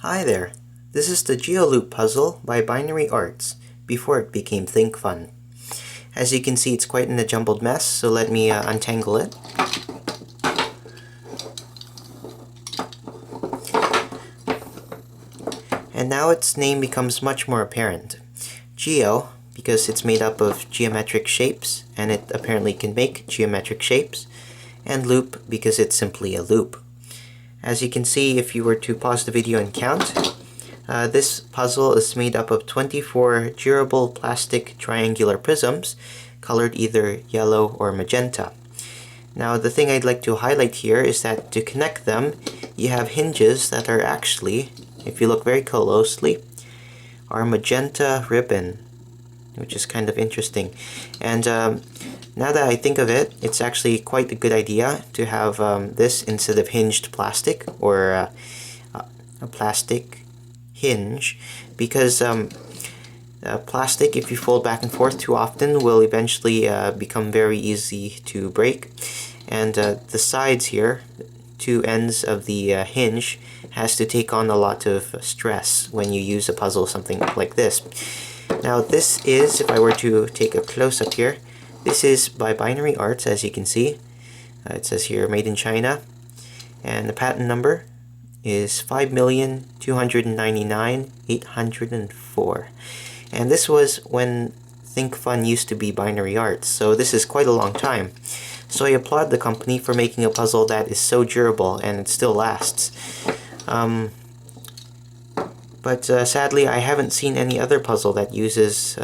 Hi there, this is the Geoloop puzzle by Binary Arts, before it became Think Fun. As you can see, it's quite in a jumbled mess, so let me untangle it. And now its name becomes much more apparent. Geo, because it's made up of geometric shapes, and it apparently can make geometric shapes, and loop, because it's simply a loop. As you can see, if you were to pause the video and count, this puzzle is made up of 24 durable plastic triangular prisms, colored either yellow or magenta. Now, the thing I'd like to highlight here is that to connect them, you have hinges that are actually, if you look very closely, are magenta ribbon, which is kind of interesting. And now that I think of it, it's actually quite a good idea to have this instead of hinged plastic, or a plastic hinge, because plastic, if you fold back and forth too often, will eventually become very easy to break. And the sides here, two ends of the hinge, has to take on a lot of stress when you use a puzzle something like this. Now this is, if I were to take a close-up here, this is by Binary Arts, as you can see. It says here, made in China, and the patent number is 5,299,804. And this was when Think Fun used to be Binary Arts, so this is quite a long time. So I applaud the company for making a puzzle that is so durable and it still lasts. But sadly, I haven't seen any other puzzle that uses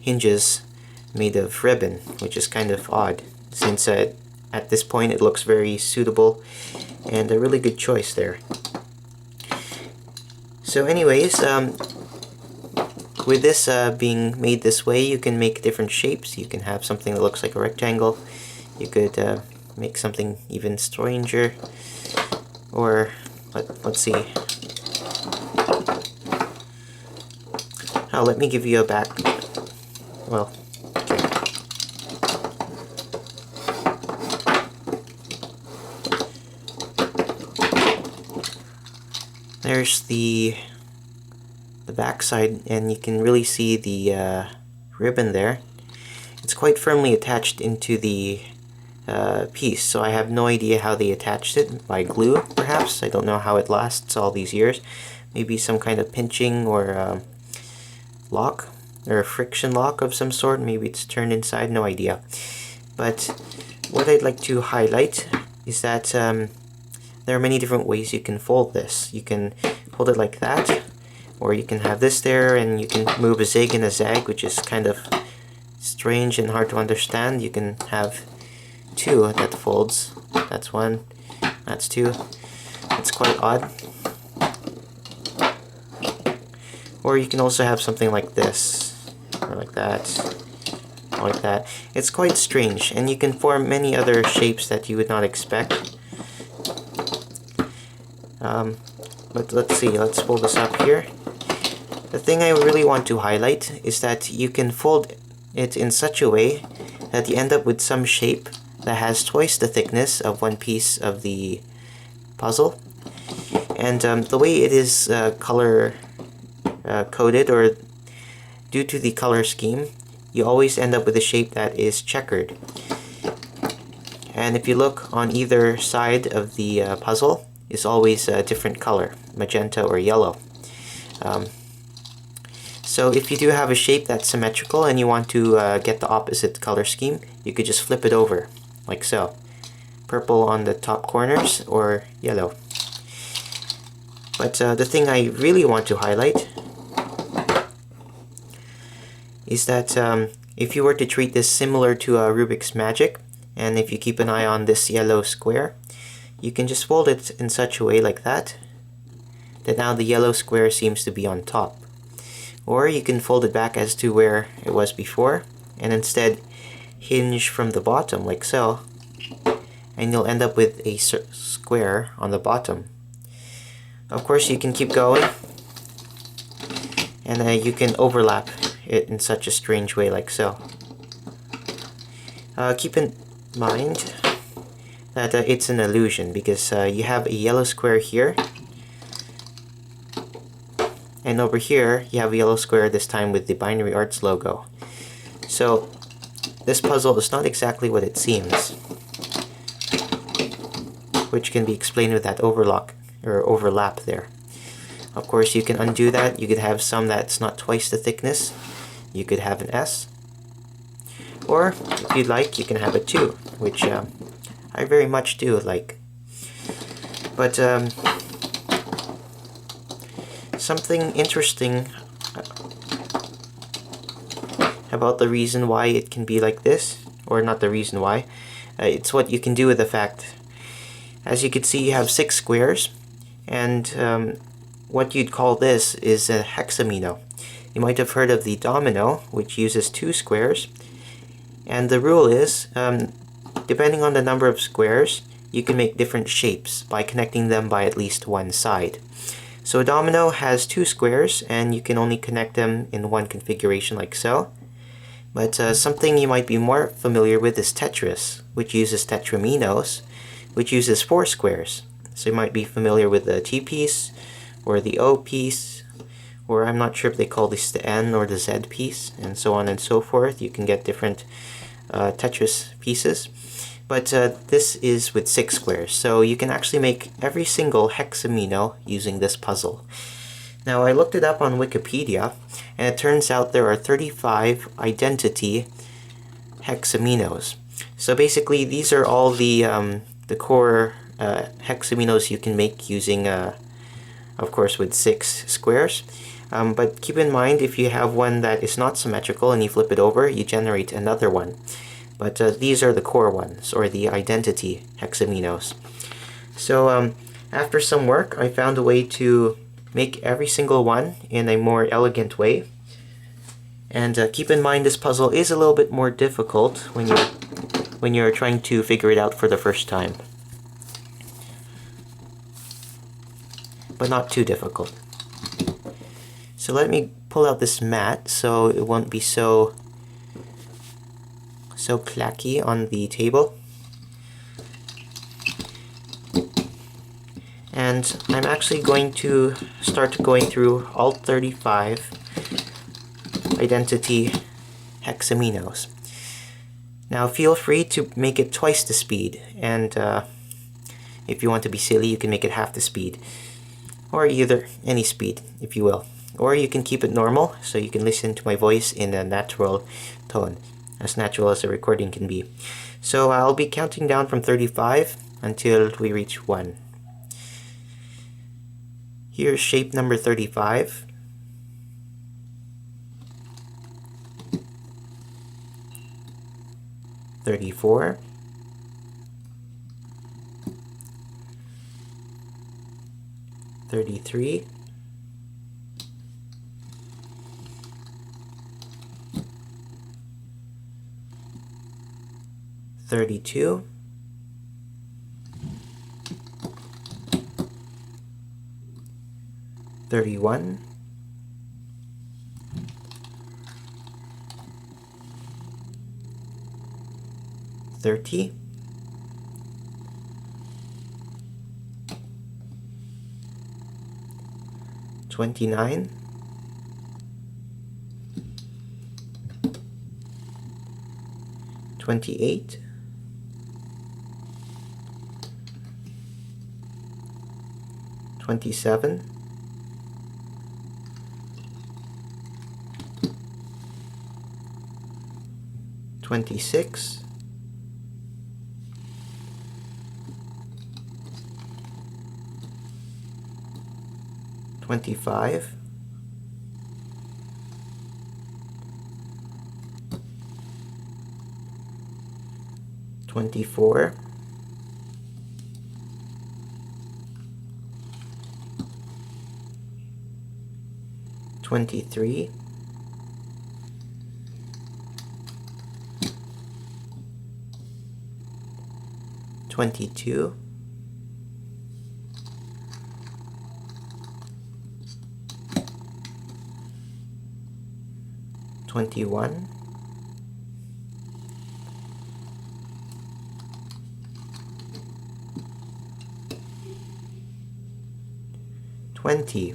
hinges made of ribbon, which is kind of odd, since at this point it looks very suitable and a really good choice there. So anyways, with this being made this way, you can make different shapes. You can have something that looks like a rectangle. You could make something even stranger, or let's see. Oh, let me give you a back. Well, okay. There's the back side, and you can really see the ribbon there. It's quite firmly attached into the piece, so I have no idea how they attached it. By glue, perhaps? I don't know how it lasts all these years. Maybe some kind of pinching or lock, or a friction lock of some sort. Maybe it's turned inside, no idea. But what I'd like to highlight is that there are many different ways you can fold this. You can fold it like that, or you can have this there, and you can move a zig and a zag, which is kind of strange and hard to understand. You can have two that folds. That's one, that's two. It's quite odd. Or you can also have something like this, or like that, or like that. It's quite strange, and you can form many other shapes that you would not expect. But let's see, let's fold this up here. The thing I really want to highlight is that you can fold it in such a way that you end up with some shape that has twice the thickness of one piece of the puzzle. And the way it is color coded, or due to the color scheme, you always end up with a shape that is checkered. And if you look on either side of the puzzle, is always a different color, magenta or yellow. So if you do have a shape that's symmetrical and you want to get the opposite color scheme, you could just flip it over, like so. Purple on the top corners, or yellow. But the thing I really want to highlight is that if you were to treat this similar to a Rubik's Magic, and if you keep an eye on this yellow square, you can just fold it in such a way like that now the yellow square seems to be on top. Or you can fold it back as to where it was before, and instead hinge from the bottom, like so, and you'll end up with a square on the bottom. Of course, you can keep going, and you can overlap it in such a strange way, like so. Keep in mind that it's an illusion, because you have a yellow square here, and over here you have a yellow square, this time with the Binary Arts logo. So this puzzle is not exactly what it seems, which can be explained with that overlap there. Of course, you can undo that. You could have some that's not twice the thickness. You could have an S. Or, if you'd like, you can have a 2, which I very much do like. But something interesting about the reason why it can be like this, or not the reason why, it's what you can do with the fact. As you can see, you have 6 squares, and what you'd call this is a hexamino. You might have heard of the domino, which uses 2 squares, and the rule is, depending on the number of squares, you can make different shapes by connecting them by at least one side. So a domino has 2 squares, and you can only connect them in one configuration like so. But something you might be more familiar with is Tetris, which uses tetraminos, which uses 4 squares. So you might be familiar with the T piece, or the O piece, or I'm not sure if they call this the N or the Z piece, and so on and so forth. You can get different Tetris pieces. But this is with 6 squares, so you can actually make every single hexamino using this puzzle. Now, I looked it up on Wikipedia, and it turns out there are 35 identity hexaminos. So basically, these are all the core hexaminos you can make using, of course, with 6 squares. But keep in mind, if you have one that is not symmetrical and you flip it over, you generate another one. But these are the core ones, or the identity hexaminos. So after some work, I found a way to make every single one in a more elegant way. And keep in mind, this puzzle is a little bit more difficult when you're trying to figure it out for the first time. But not too difficult. So let me pull out this mat so it won't be so clacky on the table. And I'm actually going to start going through all 35 identity hexaminos. Now feel free to make it twice the speed, and if you want to be silly, you can make it half the speed, or either any speed, if you will. Or you can keep it normal, so you can listen to my voice in a natural tone, as natural as a recording can be. So I'll be counting down from 35 until we reach 1. Here's shape number 35. $34. 33. 32. 31. 30. 29. 28. 27. 26. 25. 24. 23. 22. 21. 20.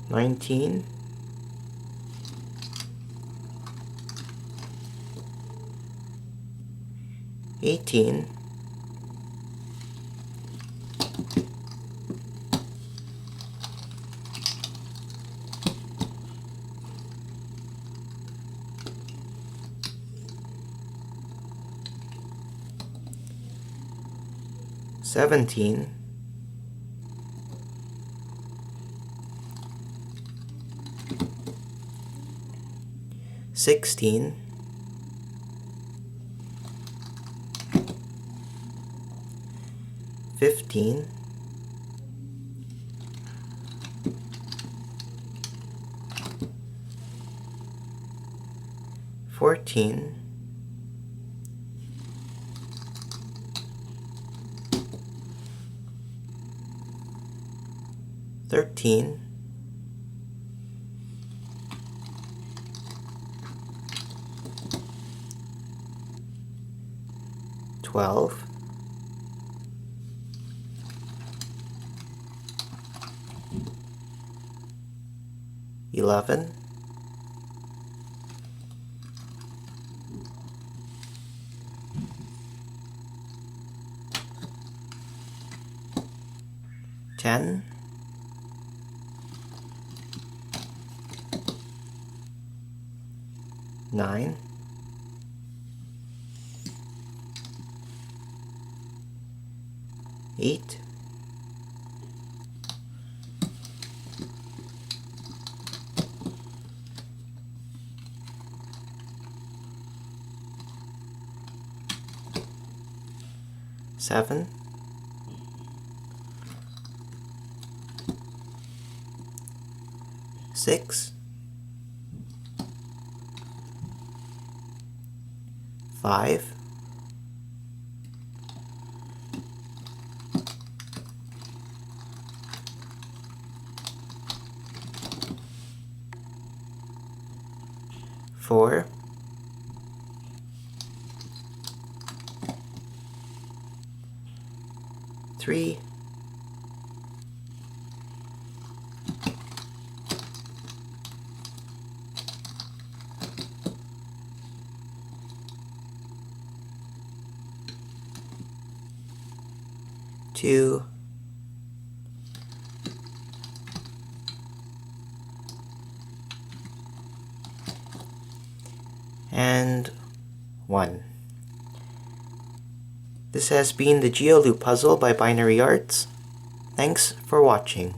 19, 18, 17, 16, 15, 14, 13, 12, 11, 10, 9, 8, 7, 6, 5, 4, 3, 2, and 1. This has been the Geoloop puzzle by Binary Arts. Thanks for watching.